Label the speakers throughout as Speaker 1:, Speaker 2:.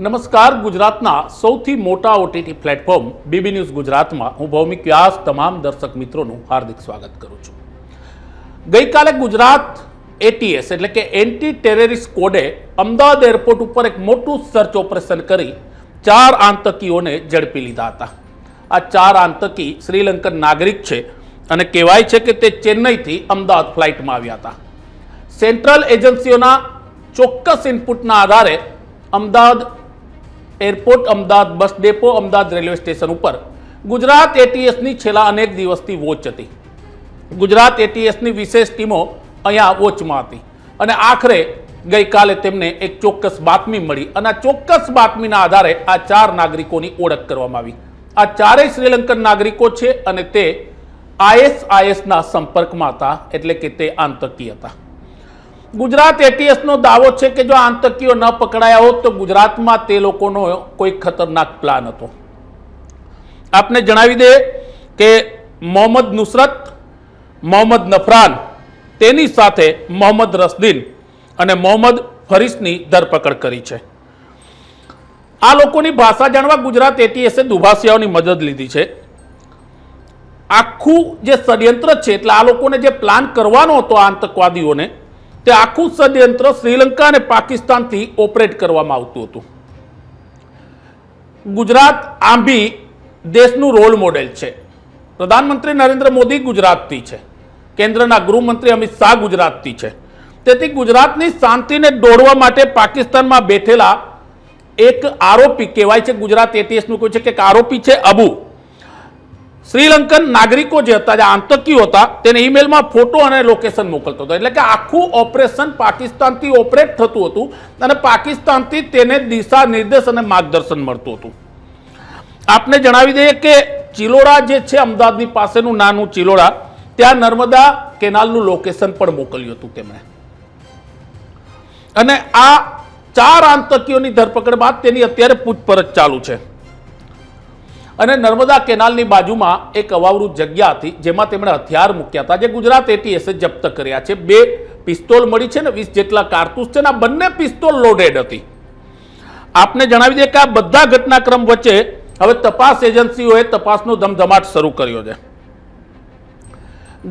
Speaker 1: નમસ્કાર. ગુજરાતના સૌથી મોટા ઓટીટી પ્લેટફોર્મ બીબી ન્યૂઝ ગુજરાતમાં હું ભૌમિક વ્યાસ તમામ દર્શક મિત્રોનું હાર્દિક સ્વાગત કરું છું. ગઈકાલે ગુજરાત એટીએસ એટલે કે એન્ટી ટેરરિસ્ટ સ્ક્વોડે અમદાવાદ એરપોર્ટ ઉપર એક મોટું સર્ચ ઓપરેશન કરી 4 આતંકીઓને ઝડપી લીધા હતા. આ 4 આતંકી શ્રીલંકન નાગરિક છે અને કહેવાય છે કે તે ચેન્નઈથી અમદાવાદ ફ્લાઇટમાં આવ્યા હતા. સેન્ટ્રલ એજન્સીઓના ચોક્કસ ઇનપુટના આધારે Ahmedabad airport, Ahmedabad bus depot, Ahmedabad railway station ઉપર ગુજરાત એટીએસની છેલ્લા અનેક દિવસથી વોચ હતી. ગુજરાત એટીએસની વિશેષ ટીમો અહીંયા વોચમાં હતી અને આખરે ગઈકાલે તેમને એક ચોક્કસ બાતમી મળી અને આ ચોક્કસ બાતમીના આધારે આ 4 નાગરિકોની ઓળખ કરવામાં આવી. આ 4 શ્રીલંકન નાગરિકો છે અને તે આઈએસઆઈએસના સંપર્કમાં હતા, એટલે કે તે આતંકી હતા. ગુજરાત એટીએસનો દાવો છે કે જો આતંકીઓ ન પકડાયા હોત તો ગુજરાતમાં તે લોકોનો કોઈ ખતરનાક પ્લાન હતો. આપને જણાવી દે કે મોહમ્મદ નુસરત, મોહમ્મદ નફરાન, તેની સાથે મોહમ્મદ રસદીન અને મોહમ્મદ ફરીસની ધરપકડ કરી છે. આ લોકોની ભાષા જાણવા ગુજરાત એટીએસે દુભાષિયાઓની મદદ લીધી છે. આખું જે ષડયંત્ર છે, એટલે આ લોકોને જે પ્લાન કરવાનો હતો આતંકવાદીઓને, તે આખું ષડયંત્ર શ્રીલંકા અને પાકિસ્તાનથી ઓપરેટ કરવામાં આવતું હતું. ગુજરાત આમ બી દેશનું રોલ મોડેલ છે. પ્રધાનમંત્રી નરેન્દ્ર મોદી ગુજરાતથી છે, કેન્દ્રના ગૃહમંત્રી અમિત શાહ ગુજરાતથી છે. તેથી ગુજરાતની શાંતિને દોડવા માટે પાકિસ્તાનમાં બેઠેલા એક આરોપી કહેવાય છે, ગુજરાત એટીએસનું કોઈ છે કે એક આરોપી છે અબુ, શ્રીલંકન નાગરિકો જે હતા, જે આતંકીઓ હતા, તેને ઈમેલમાં ફોટો અને લોકેશન મોકલતો હતો. એટલે કે આખું ઓપરેશન પાકિસ્તાનથી ઓપરેટ થતું હતું અને પાકિસ્તાનથી તેને દિશા નિર્દેશ અને માર્ગદર્શન મળતું હતું. આપને જણાવી દઈએ કે ચિલોડા જે છે, અમદાવાદની પાસેનું નાનું ચિલોડા, ત્યાં નર્મદા કેનાલનું લોકેશન પણ મોકલ્યું હતું તેમણે. અને આ 4 આતંકીઓની ધરપકડ બાદ તેની અત્યારે પૂછપરછ ચાલુ છે. અને નર્મદા કેનાલની બાજુમાં એક અવાવરૂ જગ્યા હતી જેમાં તેમણે હથિયાર મૂક્યા હતા, જે ગુજરાત એટીએસે જપ્ત કર્યા છે. 2 પિસ્તોલ મળી છે ને 20 જેટલા કારતૂસ છે. આ બંને પિસ્તોલ લોડેડ હતી. આપને જણાવી દઈએ કે આ બધા ઘટનાક્રમ વચ્ચે હવે તપાસ એજન્સીઓએ તપાસનો ધમધમાટ શરૂ કર્યો છે.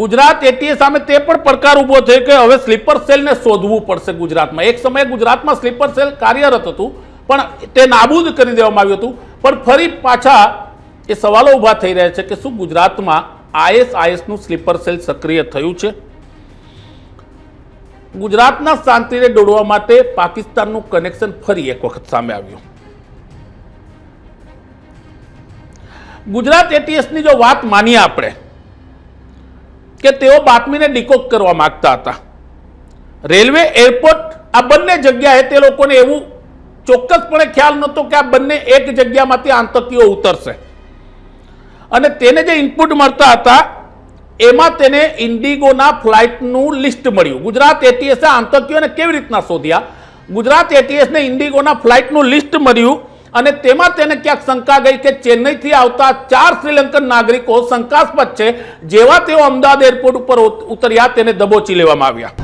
Speaker 1: ગુજરાત એટીએસ સામે તે પણ પડકાર ઉભો થયો કે હવે સ્લીપર સેલને શોધવું પડશે ગુજરાતમાં. એક સમયે ગુજરાતમાં સ્લીપર સેલ કાર્યરત હતું પણ તે નાબૂદ કરી દેવામાં આવ્યું હતું. પણ ફરી પાછા એ સવાલો ઊભા થઈ રહ્યા છે કે શું ગુજરાતમાં આઈએસઆઈએસનું સ્લીપર સેલ સક્રિય થયું છે? ગુજરાતના શાંતિને દોડવા માટે પાકિસ્તાનનું કનેક્શન ફરી એક વખત સામે આવ્યું. ગુજરાત એટીએસની જો વાત માનીએ આપણે કે તેઓ બાતમીને ડીકોડ કરવા માંગતા હતા. રેલવે, એરપોર્ટ, આ બંને જગ્યાએ તે લોકોને એવું ચોક્કસપણે ખ્યાલ નહોતો કે આ બંને એક જગ્યામાંથી આતંકીઓ ઉતરશે. અને તેને જે ઇનપુટ મળતા હતા એમાં તેને ઇન્ડિગોના ફ્લાઇટનું લિસ્ટ મળ્યું. ગુજરાત એટીએસે આતંકીઓને કેવી રીતના શોધ્યા? ગુજરાત એટીએસને ઇન્ડિગોના ફ્લાઇટનું લિસ્ટ મળ્યું અને તેમાં તેને ક્યાંક શંકા ગઈ કે ચેન્નઈથી આવતા 4 શ્રીલંકન નાગરિકો શંકાસ્પદ છે. જેવા તેઓ અમદાવાદ એરપોર્ટ ઉપર ઉતર્યા તેને દબોચી લેવામાં આવ્યા.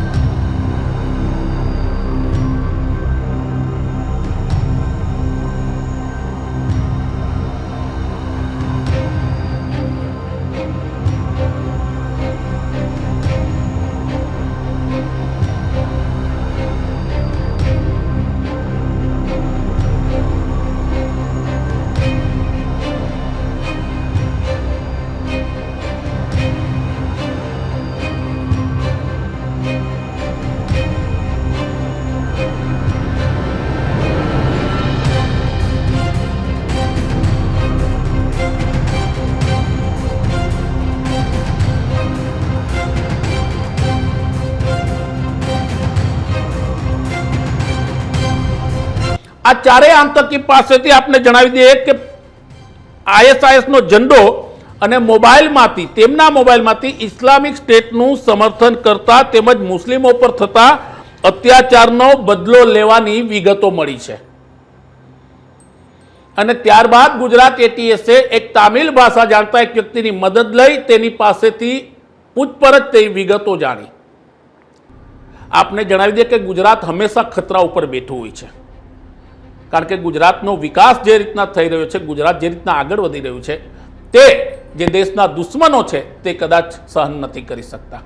Speaker 1: આ 4 આતંકી પાસેથી આપણે જણાવી દઈએ કે આઈએસઆઈએસનો ઝંડો અને મોબાઈલમાંથી, તેમના મોબાઈલમાંથી ઇસ્લામિક સ્ટેટનું સમર્થન કરતા તેમજ મુસ્લિમો પર થતા અત્યાચારનો બદલો લેવાની વિગતો મળી છે. અને ત્યારબાદ ગુજરાત એટીએસે એક તામિલ ભાષા જાણતા એક વ્યક્તિની મદદ લઈ તેની પાસેથી પૂછપરછ થઈ વિગતો જાણી. આપને જણાવી દે કે ગુજરાત હંમેશા ખતરા ઉપર બેઠું હોય છે. કારણ કે ગુજરાતનો વિકાસ જે રીતના થઈ રહ્યો છે, ગુજરાત જે રીતના આગળ વધી રહ્યું છે, તે જે દેશના દુશ્મનો છે તે કદાચ સહન નથી કરી શકતા.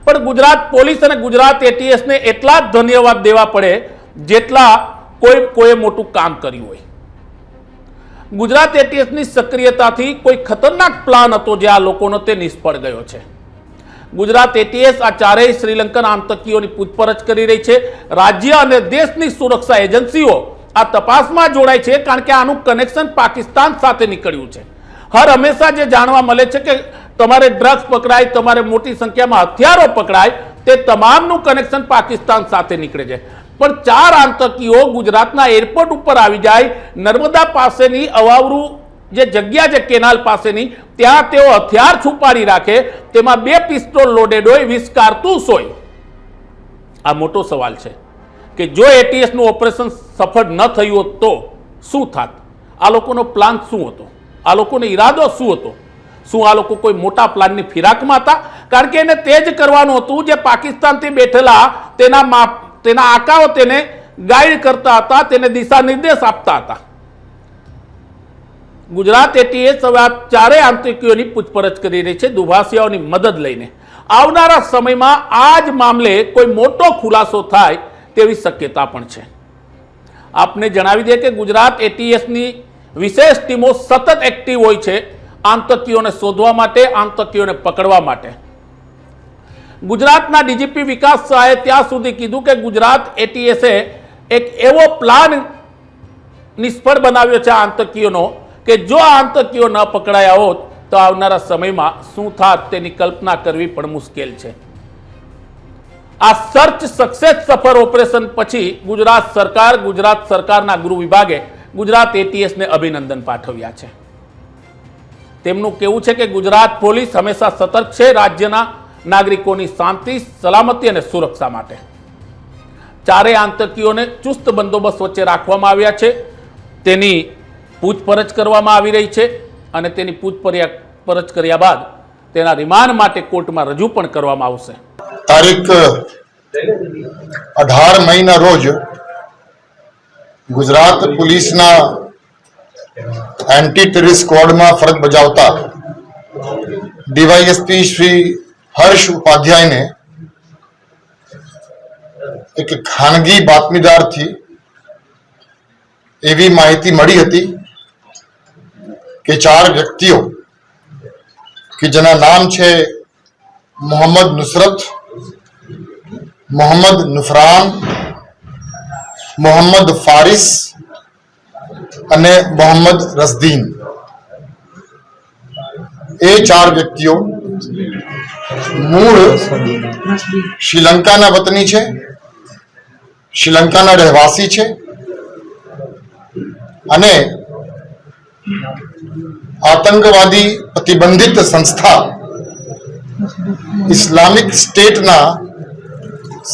Speaker 1: પણ ગુજરાત પોલીસ અને ગુજરાત એટીએસને એટલા જ ધન્યવાદ દેવા પડે જેટલા કોઈએ મોટું કામ કર્યું હોય. ગુજરાત એટીએસની સક્રિયતાથી કોઈ ખતરનાક પ્લાન હતો જે આ લોકોનો, તે નિષ્ફળ ગયો છે. ગુજરાત એટીએસ આ ચારેય શ્રીલંકન આતંકીઓની પૂછપરછ કરી રહી છે. રાજ્ય અને દેશની સુરક્ષા એજન્સીઓ આ તપાસમાં જોડાય છે, કારણ કે આનું કનેક્શન પાકિસ્તાન સાથે નીકળ્યું છે. હર હંમેશા જે જાણવા મળે છે કે તમારે ડ્રગ્સ પકડાય, તમારે મોટી સંખ્યામાં હથિયારો પકડાય, તે તમામનું કનેક્શન પાકિસ્તાન સાથે નીકળે છે. પણ 4 આતંકીઓ ગુજરાતના એરપોર્ટ ઉપર આવી જાય, નર્મદા પાસેની અવાવરું જે જગ્યા છે કેનાલ પાસેની, ત્યાં તેઓ હથિયાર છુપાડી રાખે, તેમાં 2 પિસ્તોલ લોડેડ હોય, 20 કારતૂસ હોય. આ મોટો સવાલ છે કે જો એટીએસનું ઓપરેશન સફળ ન થયું હોત તો શું થાત? આ લોકોનો પ્લાન શું હતો? આ લોકોનો ઈરાદો શું હતો? શું આ લોકો કોઈ મોટા પ્લાનની ફિરાકમાં હતા? કારણ કે એને તે જ કરવાનું હતું જે પાકિસ્તાનથી બેઠેલા તેના આકાઓ તેને ગાઈડ કરતા હતા, તેને દિશા નિર્દેશ આપતા હતા. ગુજરાત એટીએસ હવે આ 4 આતંકીઓની પૂછપરછ કરી રહી છે દુભાષિયાઓની મદદ લઈને. આવનારા સમયમાં આ જ મામલે કોઈ મોટો ખુલાસો થાય તેવી શક્યતા પણ છે. આપને જણાવી દઈએ કે ગુજરાત એટીએસની વિશેષ ટીમો સતત એક્ટિવ હોય છે આતંકીઓને શોધવા માટે, આતંકીઓને પકડવા માટે. ગુજરાતના ડીજીપી વિકાસ શાહે ત્યાં સુધી કીધું કે ગુજરાત એટીએસે એક એવો પ્લાન નિષ્ફળ બનાવ્યો છે આતંકીઓનો કે જો આ આતંકીઓ ન પકડાયા હોત તો આવનારા સમયમાં શું થાત તેની કલ્પના કરવી પણ મુશ્કેલ છે. આ સર્ચ સક્સેસ સફર ઓપરેશન પછી ગુજરાત સરકારના ગૃહ વિભાગે ગુજરાત એટીએસને અભિનંદન પાઠવ્યા છે. તેમનું કહેવું છે કે ગુજરાત પોલીસ હંમેશા સતર્ક છે રાજ્યના નાગરિકોની શાંતિ, સલામતી અને સુરક્ષા માટે. 4 આતંકીઓને ચુસ્ત બંદોબસ્ત વચ્ચે રાખવામાં આવ્યા છે. તેની પૂછપરછ કરવામાં આવી રહી છે અને તેની પૂછપરછ કર્યા બાદ તેના રિમાન્ડ માટે કોર્ટમાં રજૂ પણ કરવામાં આવશે.
Speaker 2: તારીખ 18 મઈના રોજ ગુજરાત પોલીસના એન્ટી ટેરરિસ્ટ સ્ક્વોડમાં ફરજ બજાવતા ડીવાયએસપી શ્રી હર્ષ ઉપાધ્યાયને એક ખાનગી બાતમીદારથી એવી માહિતી મળી હતી કે 4 વ્યક્તિઓ કે જેના નામ છે મોહમ્મદ નુસરત, મોહમ્મદ નુફરાન, મોહમ્મદ ફારિસ અને મોહમ્મદ રસદીન, એ 4 વ્યક્તિઓ મૂળ શ્રીલંકાના વતની છે, શ્રીલંકાના રહેવાસી છે અને આતંકવાદી પ્રતિબંધિત સંસ્થા ઇસ્લામિક સ્ટેટના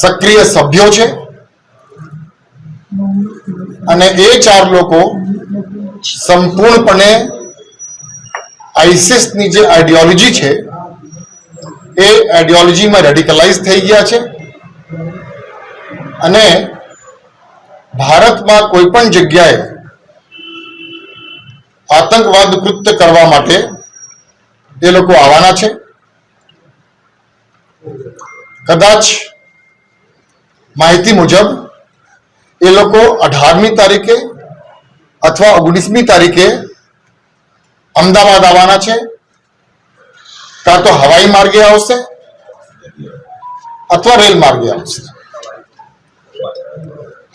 Speaker 2: સક્રિય સભ્યો છે. અને એ 4 લોકો સંપૂર્ણપણે આઈસિસની જે આઈડિયોલોજી છે એ આઈડિયોલોજીમાં રેડિકલાઇઝ થઈ ગયા છે અને ભારતમાં કોઈ પણ જગ્યાએ આતંકવાદ કૃત્ય કરવા માટે એ લોકો આવવાના છે. કદાચ માહિતી મુજબ એ લોકો 18મી તારીખે અથવા 19મી તારીખે અમદાવાદ આવવાના છે. કાં તો હવાઈ માર્ગે આવશે અથવા રેલ માર્ગે આવશે.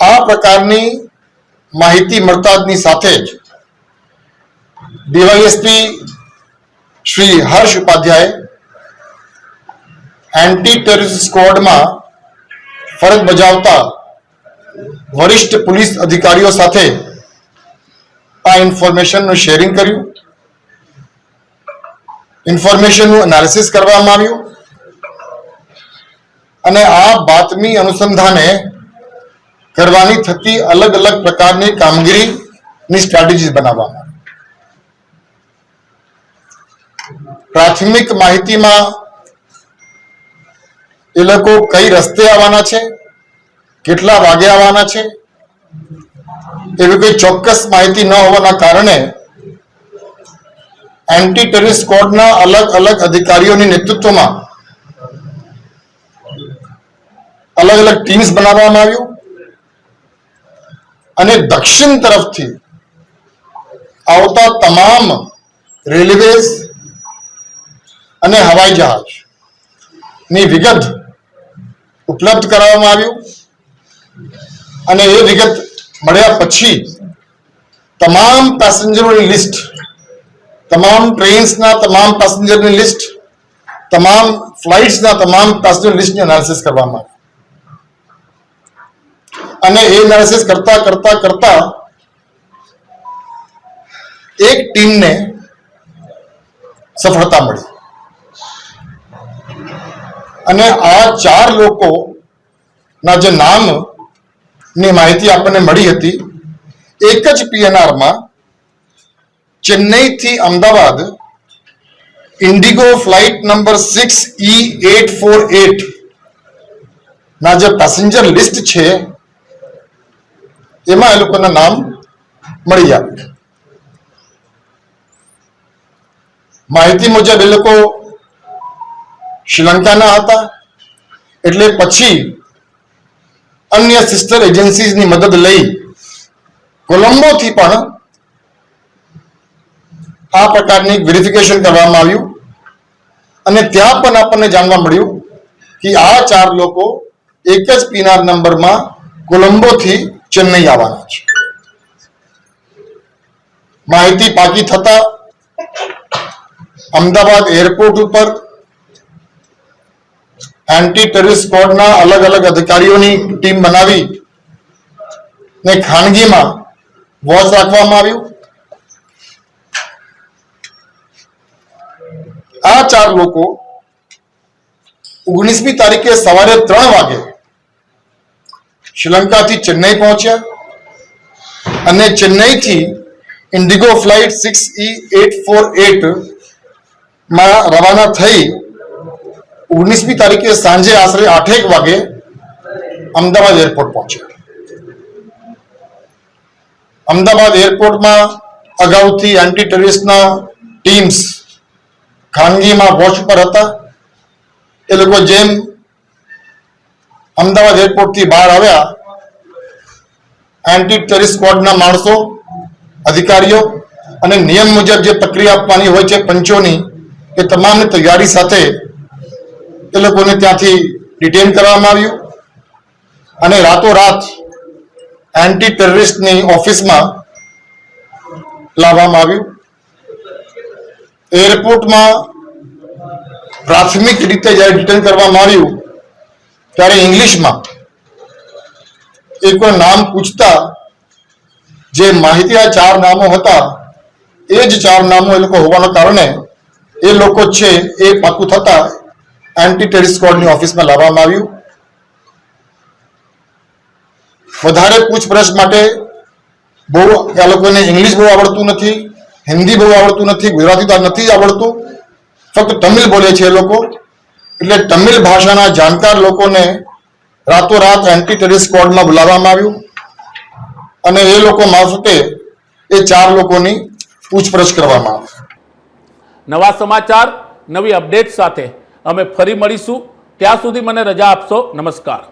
Speaker 2: આ પ્રકારની માહિતી મળતાની સાથે જ DYSP Shri Harsh Upadhyay anti terrorist સ્ક્વોડમાં ફરજ બજાવતા વરિષ્ઠ પોલીસ અધિકારીઓ સાથે આ ઇન્ફોર્મેશનનું શેરિંગ કર્યું, ઇન્ફોર્મેશનનું એનાલિસિસ કરવામાં આવ્યું અને આ બાતમી અનુસંધાને કરવાની થતી અલગ અલગ પ્રકારની કામગીરીની સ્ટ્રેટેજી બનાવવામાં. પ્રાથમિક માહિતીમાં એ લોકો કઈ રસ્તે આવવાના છે, કેટલા વાગે આવવાના છે, એવી કોઈ ચોક્કસ માહિતી ન હોવાના કારણે એન્ટી ટેરરિસ્ટ સ્ક્વોડના અલગ અલગ અધિકારીઓની નેતૃત્વમાં અલગ અલગ ટીમ્સ બનાવવામાં આવ્યું અને દક્ષિણ તરફથી આવતા તમામ રેલવેઝ અને હવાઈ જહાજની વિગત ઉપલબ્ધ કરાવવામાં આવ્યું અને એ વિગત મળ્યા પછી તમામ પેસેન્જરોની લિસ્ટ, તમામ ટ્રેન્સના તમામ પેસેન્જરની લિસ્ટ, તમામ ફ્લાઇટ્સના તમામ પેસેન્જર લિસ્ટની એનાલિસિસ કરવામાં આવી અને એ એનાલિસિસ કરતા એક ટીમને સફળતા મળી અને આ 4 લોકોના જે નામની માહિતી આપણને મળી હતી, એક જ પીએનઆરમાં ચેન્નઈથી Ahmedabad IndiGo flight number 6E848 ના જે પેસેન્જર લિસ્ટ છે એમાં એ લોકોના નામ મળી આવ્યા. માહિતી મુજબ એ લોકો શ્રીલંકાના હતા, એટલે પછી અન્ય સિસ્ટર એજન્સીઝની મદદ લઈ કોલંબોથી પણ આ પ્રકારની વેરિફિકેશન કરવામાં આવ્યું અને ત્યાં પણ આપણને જાણવા મળ્યું કે આ 4 લોકો એક જ પીએનઆર નંબરમાં કોલંબોથી ચેન્નઈ આવવાના છે. માહિતી પાકી થતા અમદાવાદ એરપોર્ટ ઉપર એન્ટી ટેરરિસ્ટ સ્ક્વોડના અલગ અલગ અધિકારીઓની ટીમ બનાવી ને ખાનગીમાં વોચ રાખવામાં આવ્યું. આ 4 લોકો 19મી તારીખે સવારે 3 વાગે શ્રીલંકાથી ચેન્નઈ પહોંચ્યા અને ચેન્નઈથી ઇન્ડિગો ફ્લાઇટ 6E848 માં રવાના થઈ 19મી તારીખે સાંજે આશરે 8 વાગે અમદાવાદ એરપોર્ટ પહોંચ્યા. અમદાવાદ એરપોર્ટમાં અગાઉથી એન્ટી ટેરરિસ્ટના ટીમ્સ ખાનગીમાં વોચ પર હતા. એ લોકો જેમ અમદાવાદ એરપોર્ટથી બહાર આવ્યા, એન્ટી ટેરરિસ્ટ સ્ક્વોડના માણસો, અધિકારીઓ અને નિયમ મુજબ જે પ્રક્રિયા આપવાની હોય છે પંચોની, એ તમામની તૈયારી સાથે એ લોકોને ત્યાંથી ડિટેન કરવામાં આવ્યું અને રાતોરાત એન્ટી ટેરરિસ્ટની ઓફિસમાં લાવવામાં આવ્યું. એરપોર્ટમાં પ્રાથમિક રીતે જ્યારે ડિટેન કરવામાં આવ્યું ત્યારે ઇંગ્લિશમાં એ કોઈ નામ પૂછતા જે માહિતી આ 4 નામો હતા એ જ 4 નામો એ લોકો હોવાના કારણે એ લોકો છે એ પાકું થતા એન્ટી ટેરરિસ્ટ સ્ક્વોડની ઓફિસમાં લાવવામાં આવ્યું. વધારે પૂછપરછ માટે બહુ આ લોકોને ઇંગ્લિશ બહુ આવડતું નથી, હિન્દી બહુ આવડતું નથી, ગુજરાતી તો નથી આવડતું, ફક્ત તમિલ બોલે છે એ લોકો. એટલે તમિલ ભાષાના જાણકાર લોકોને રાતોરાત એન્ટી ટેરરિસ્ટ સ્ક્વોડમાં બોલાવવામાં આવ્યું અને એ લોકો મારફતે એ 4 લોકોની પૂછપરછ કરવામાં આવી.
Speaker 1: નવા સમાચાર, નવી અપડેટ સાથે અમે ફરી મળીશું. ત્યાં સુધી મને રજા આપશો. નમસ્કાર.